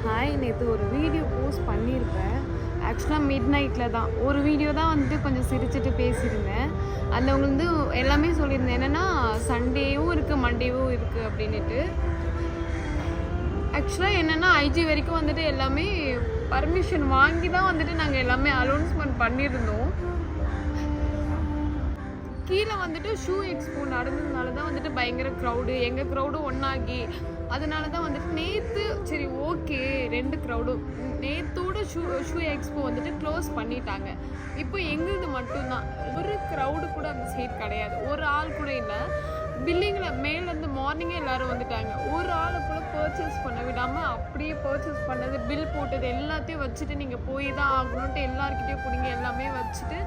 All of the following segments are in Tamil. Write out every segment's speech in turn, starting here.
ஹாய், நேற்று ஒரு வீடியோ போஸ்ட் பண்ணியிருப்பேன். ஆக்சுவலாக மிட் நைட்டில் தான் ஒரு வீடியோ தான் வந்துட்டு கொஞ்சம் சிரிச்சுட்டு பேசியிருந்தேன். அதில் வந்து எல்லாமே சொல்லியிருந்தேன். என்னென்னா சண்டேவும் இருக்குது, மண்டேவும் இருக்குது அப்படின்ட்டு. ஆக்சுவலாக என்னென்னா ஐஜி வரைக்கும் வந்துட்டு எல்லாமே பர்மிஷன் வாங்கி தான் வந்துட்டு நாங்கள் எல்லாமே அனௌன்ஸ்மெண்ட் பண்ணியிருந்தோம். கீழே வந்துட்டு ஷூ எக்ஸ்போ நடந்ததுனால தான் வந்துட்டு பயங்கர க்ரௌடு, எங்கள் க்ரௌடும் ஒன்றாகி அதனால தான் வந்துட்டு நேற்று சரி ஓகே 2 க்ரௌடும் நேற்றோட ஷூ எக்ஸ்போ வந்துட்டு க்ளோஸ் பண்ணிட்டாங்க. இப்போ எங்களுது மட்டும்தான், ஒரு க்ரௌடு கூட அந்த சைடு கிடையாது, ஒரு ஆள் கூட இல்லை. பில்லிங்கில் மேலேருந்து மார்னிங்கே எல்லோரும் வந்துட்டாங்க. ஒரு ஆளை கூட பர்ச்சேஸ் பண்ண விடாமல் அப்படியே பர்ச்சேஸ் பண்ணது, பில் போட்டது எல்லாத்தையும் வச்சுட்டு நீங்கள் போய் தான் ஆகணுன்ட்டு எல்லாருக்கிட்டையும் பிடிங்க எல்லாமே வச்சுட்டு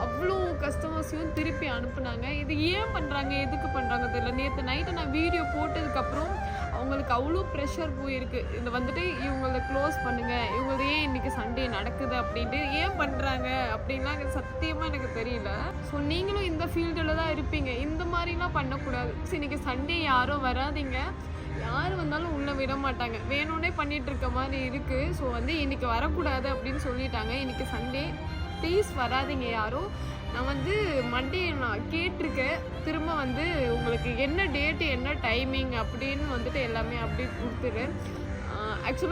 அவ்வளோ கஸ்டமர்ஸையும் திருப்பி அனுப்புனாங்க. இது ஏன் பண்ணுறாங்க, எதுக்கு பண்ணுறாங்க தெரியல. நேற்று நைட்டு நான் வீடியோ போட்டதுக்கப்புறம் அவங்களுக்கு அவ்வளோ ப்ரெஷர் போயிருக்கு. இது வந்துட்டு இவங்கள க்ளோஸ் பண்ணுங்கள், இவங்களது ஏன் இன்றைக்கி சண்டே நடக்குது அப்படின்ட்டு ஏன் பண்ணுறாங்க அப்படின்லாம் சத்தியமாக எனக்கு தெரியல. ஸோ நீங்களும் இந்த ஃபீல்டில் தான் இருப்பீங்க, இந்த மாதிரிலாம் பண்ணக்கூடாது. சரி, இன்றைக்கி சண்டே யாரும் வராதிங்க, யார் வந்தாலும் உள்ளே விட மாட்டாங்க, வேணும்னே பண்ணிகிட்டு இருக்க மாதிரி இருக்குது. ஸோ வந்து இன்றைக்கி வரக்கூடாது அப்படின்னு சொல்லிட்டாங்க. இன்றைக்கி சண்டே ப்ளீஸ் வராதிங்க யாரும். நான் வந்து மண்டே நான் கேட்டிருக்கேன், திரும்ப வந்து உங்களுக்கு என்ன டேட்டு என்ன டைமிங் அப்படின்னு வந்துட்டு எல்லாமே அப்படி கொடுத்துரு. ஆக்சுவலாக